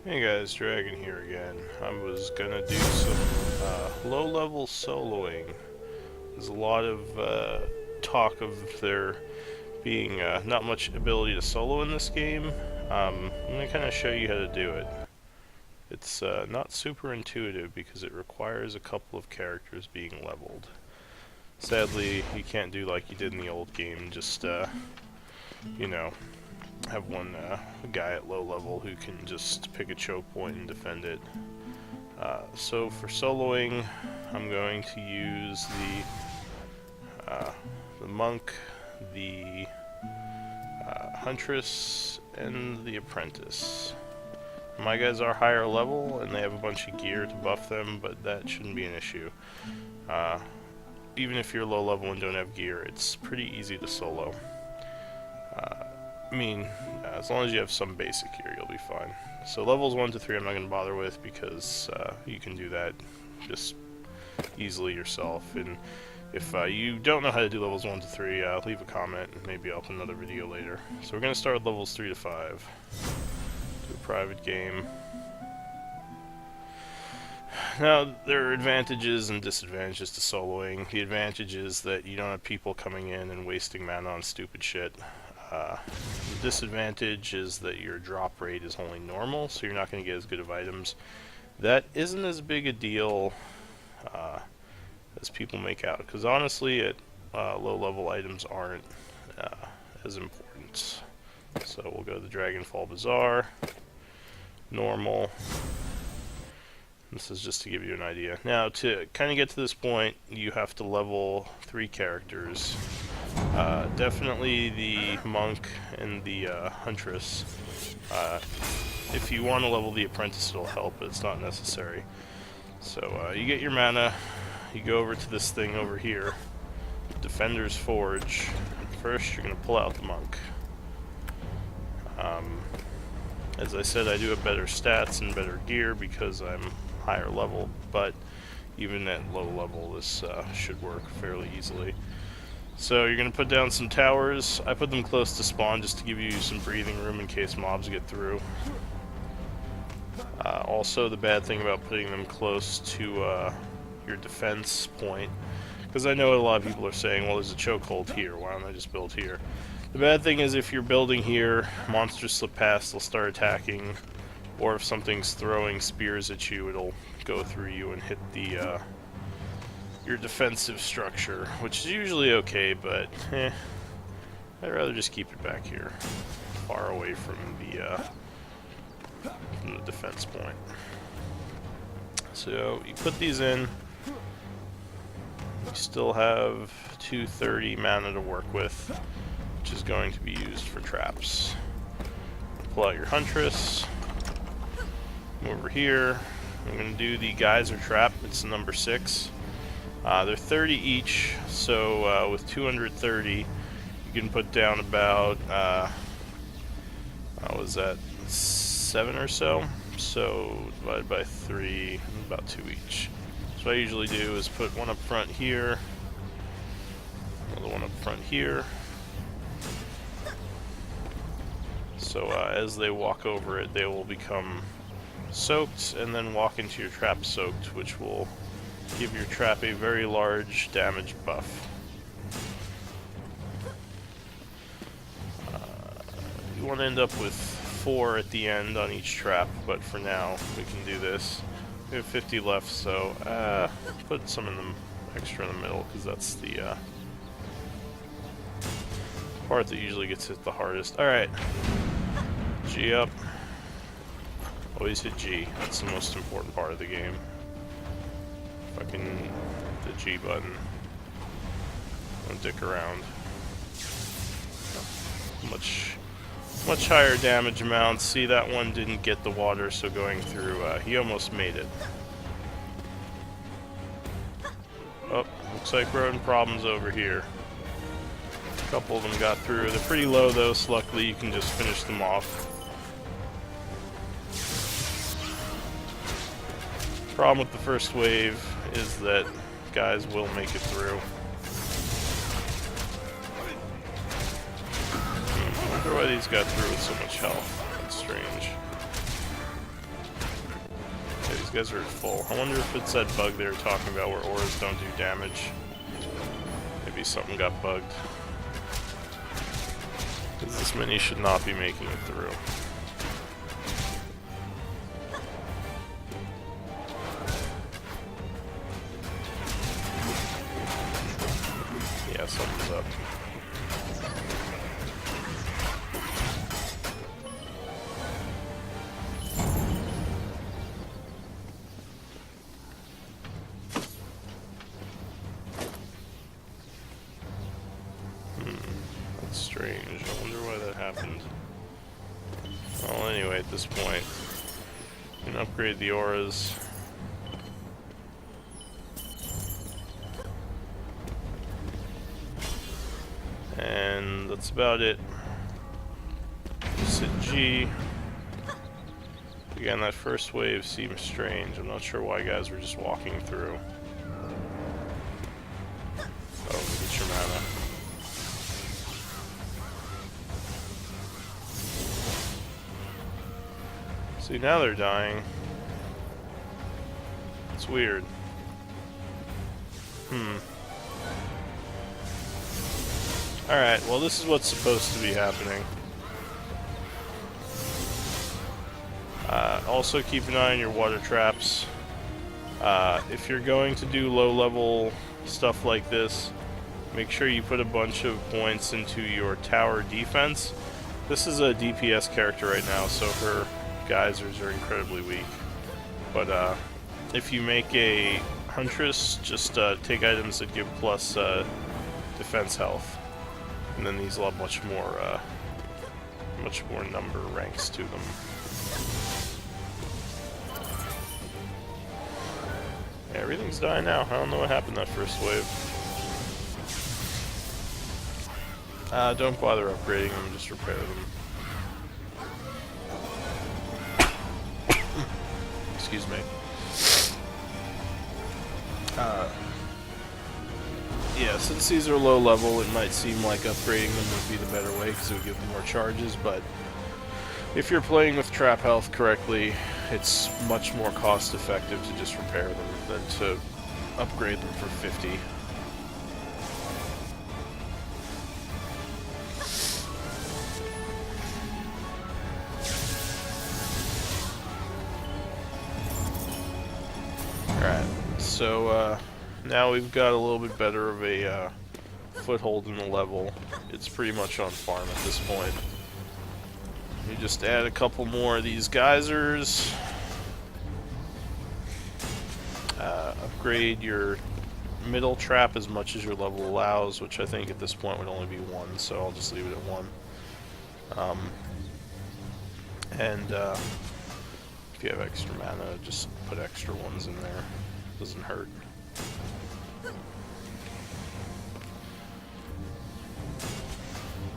Hey guys, Dragon here again. I was gonna do some low-level soloing. There's a lot of talk of there being not much ability to solo in this game. I'm gonna kind of show you how to do it. It's not super intuitive because it requires a couple of characters being leveled. Sadly, you can't do like you did in the old game, just you know, have one guy at low level who can just pick a choke point and defend it. So for soloing, I'm going to use the monk, the huntress, and the apprentice. My guys are higher level and they have a bunch of gear to buff them, but that shouldn't be an issue. Even if you're low level and don't have gear, it's pretty easy to solo. As long as you have some basic gear, you'll be fine. So levels 1 to 3 I'm not going to bother with because you can do that just easily yourself. And if you don't know how to do levels 1 to 3, leave a comment and maybe I'll put another video later. So we're going to start with levels 3 to 5. Do a private game. Now, there are advantages and disadvantages to soloing. The advantage is that you don't have people coming in and wasting mana on stupid shit. The disadvantage is that your drop rate is only normal, so you're not going to get as good of items. That isn't as big a deal as people make out, because honestly, low level items aren't as important. So we'll go to the Dragonfall Bazaar, normal. This is just to give you an idea. Now, to kind of get to this point, you have to level 3 characters. Definitely the monk and the huntress. If you want to level the apprentice, it'll help, but it's not necessary. So you get your mana, you go over to this thing over here, Defender's Forge. First, you're going to pull out the monk. As I said, I do have better stats and better gear because I'm higher level, but even at low level, this should work fairly easily. So you're going to put down some towers. I put them close to spawn just to give you some breathing room in case mobs get through. Also, the bad thing about putting them close to your defense point, because I know a lot of people are saying, well, there's a chokehold here, why don't I just build here? The bad thing is if you're building here, monsters slip past, they'll start attacking, or if something's throwing spears at you, it'll go through you and hit the your defensive structure, which is usually okay, but I'd rather just keep it back here, far away from the defense point. So you put these in. You still have 230 mana to work with, which is going to be used for traps. Pull out your huntress. Come over here. I'm going to do the geyser trap. It's number 6. They're 30 each, so with 230, you can put down about, what was that, 7 or so? So divided by 3, about 2 each. So what I usually do is put one up front here, another one up front here. So as they walk over it, they will become soaked and then walk into your trap soaked, which will give your trap a very large damage buff. You want to end up with 4 at the end on each trap, but for now we can do this. We have 50 left, so put some in the extra in the middle, because that's the part that usually gets hit the hardest. Alright, G up. Always hit G, that's the most important part of the game. Fucking the G button. Don't dick around. Much higher damage amounts. See, that one didn't get the water, so going through, he almost made it. Oh, looks like we're having problems over here. A couple of them got through. They're pretty low though, so luckily you can just finish them off. Problem with the first wave is that guys will make it through. I wonder why these got through with so much health. That's strange. guys are at full. I wonder if it's that bug they were talking about where auras don't do damage. Maybe something got bugged. Because this mini should not be making it through. Yeah, something's up. That's strange. I wonder why that happened. Well, anyway, at this point, you can upgrade the auras. And that's about it. Just hit G. Again, that first wave seems strange. I'm not sure why guys were just walking through. Oh, get your mana. See, now they're dying. It's weird. Alright, well this is what's supposed to be happening. Also keep an eye on your water traps. If you're going to do low level stuff like this, make sure you put a bunch of points into your tower defense. This is a DPS character right now, so her geysers are incredibly weak. But if you make a Huntress, just take items that give plus defense health. And then these will have much more number ranks to them. Yeah, everything's dying now. I don't know what happened that first wave. Don't bother upgrading them, just repair them. Excuse me. Yeah, since these are low level, it might seem like upgrading them would be the better way because it would give them more charges, but if you're playing with trap health correctly, it's much more cost effective to just repair them than to upgrade them for 50. Alright, so now we've got a little bit better of a foothold in the level. It's pretty much on farm at this point. You just add a couple more of these geysers. Upgrade your middle trap as much as your level allows, which I think at this point would only be 1, so I'll just leave it at 1. If you have extra mana, just put extra ones in there. Doesn't hurt.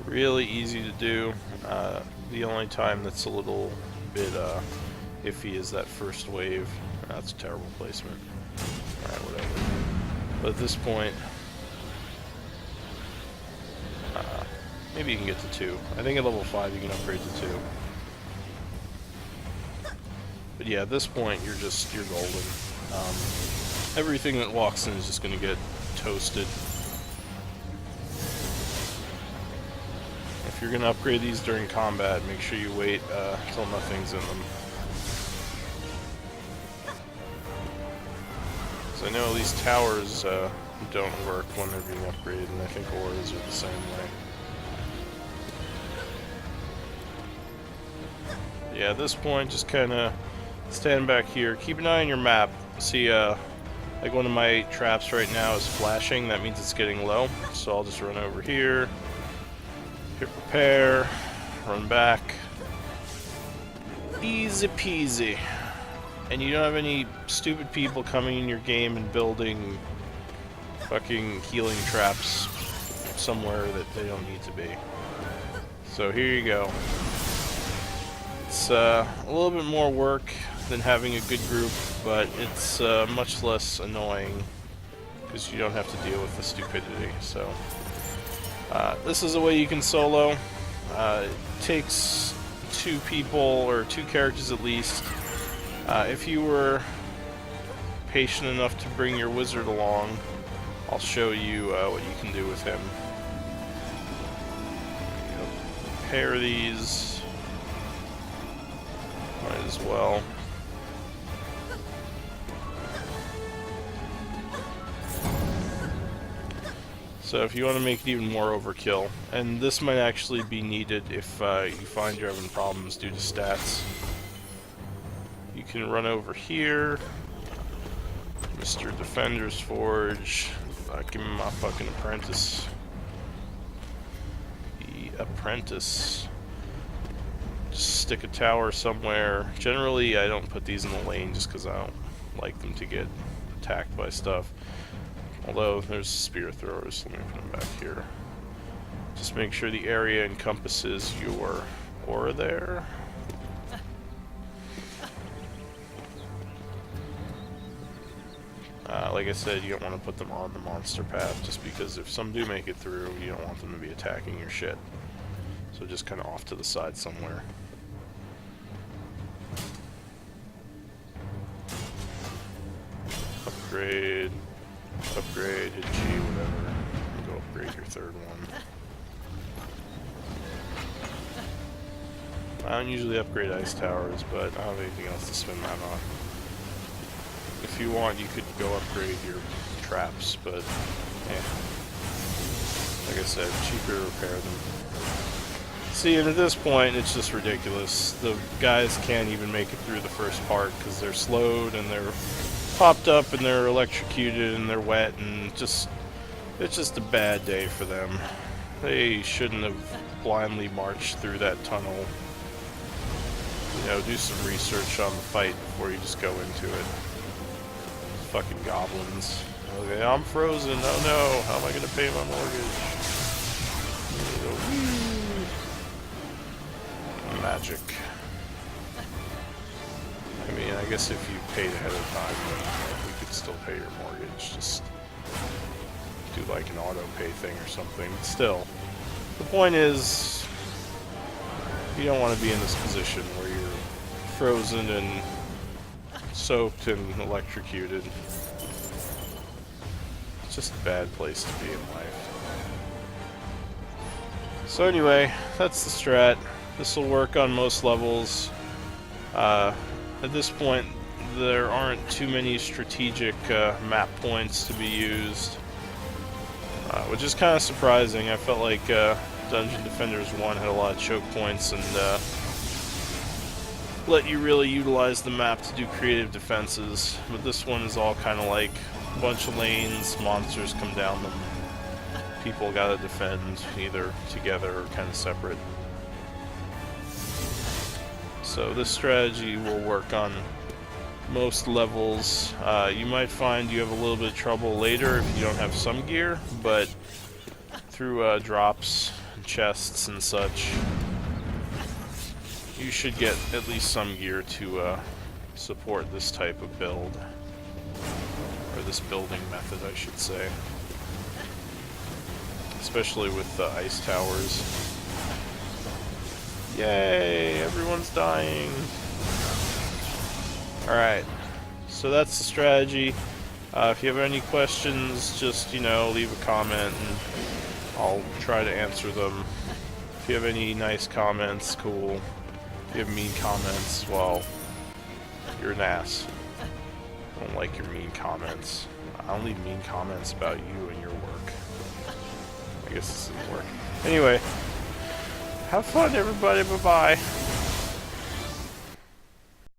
Really easy to do. The only time that's a little bit iffy is that first wave. That's a terrible placement. Alright, whatever. But at this point, maybe you can get to 2. I think at level 5 you can upgrade to 2. But yeah, at this point you're golden. Everything that walks in is just going to get toasted. If you're going to upgrade these during combat, make sure you wait until nothing's in them. So I know these towers don't work when they're being upgraded, and I think auras are the same way. Yeah, at this point, just kind of stand back here. Keep an eye on your map. See, like one of my traps right now is flashing. That means it's getting low. So I'll just run over here. Hit repair, run back. Easy peasy. And you don't have any stupid people coming in your game and building fucking healing traps somewhere that they don't need to be. So here you go. It's a little bit more work than having a good group, but it's much less annoying because you don't have to deal with the stupidity. So this is a way you can solo. It takes 2 people, or 2 characters at least. If you were patient enough to bring your wizard along, I'll show you what you can do with him. Pair these. Might as well. So if you want to make it even more overkill, and this might actually be needed if you find you're having problems due to stats, you can run over here, Mr. Defender's Forge, give me my fucking apprentice. The apprentice. Just stick a tower somewhere. Generally I don't put these in the lane just because I don't like them to get attacked by stuff. Although, there's spear throwers, let me put them back here. Just make sure the area encompasses your aura there. Like I said, you don't want to put them on the monster path, just because if some do make it through, you don't want them to be attacking your shit. So just kind of off to the side somewhere. Upgrade. Upgrade, hit G, whatever. Go upgrade your third one. I don't usually upgrade ice towers, but I don't have anything else to spend that on. If you want, you could go upgrade your traps, but like I said, cheaper to repair them. See, and at this point, it's just ridiculous. The guys can't even make it through the first part because they're slowed and they're popped up and they're electrocuted and they're wet, and it's just a bad day for them. They shouldn't have blindly marched through that tunnel. You know, do some research on the fight before you just go into it. Fucking goblins. Okay, I'm frozen. Oh no, how am I gonna pay my mortgage? Magic. I mean, I guess if you paid ahead of time, we could still pay your mortgage. Just do like an auto pay thing or something. Still, the point is, you don't want to be in this position where you're frozen and soaked and electrocuted. It's just a bad place to be in life. So anyway, that's the strat. This will work on most levels. At this point, there aren't too many strategic map points to be used, which is kind of surprising. I felt like Dungeon Defenders 1 had a lot of choke points and let you really utilize the map to do creative defenses, but this one is all kind of like a bunch of lanes, monsters come down them, people gotta defend either together or kind of separate. So this strategy will work on most levels. You might find you have a little bit of trouble later if you don't have some gear, but through drops and chests and such, you should get at least some gear to support this type of build. Or this building method, I should say. Especially with ice towers. Yay! Everyone's dying! Alright, so that's the strategy. If you have any questions, just, you know, leave a comment and I'll try to answer them. If you have any nice comments, cool. If you have mean comments, well, you're an ass. I don't like your mean comments. I don't leave mean comments about you and your work. I guess this didn't work. Anyway, have fun, everybody. Bye-bye.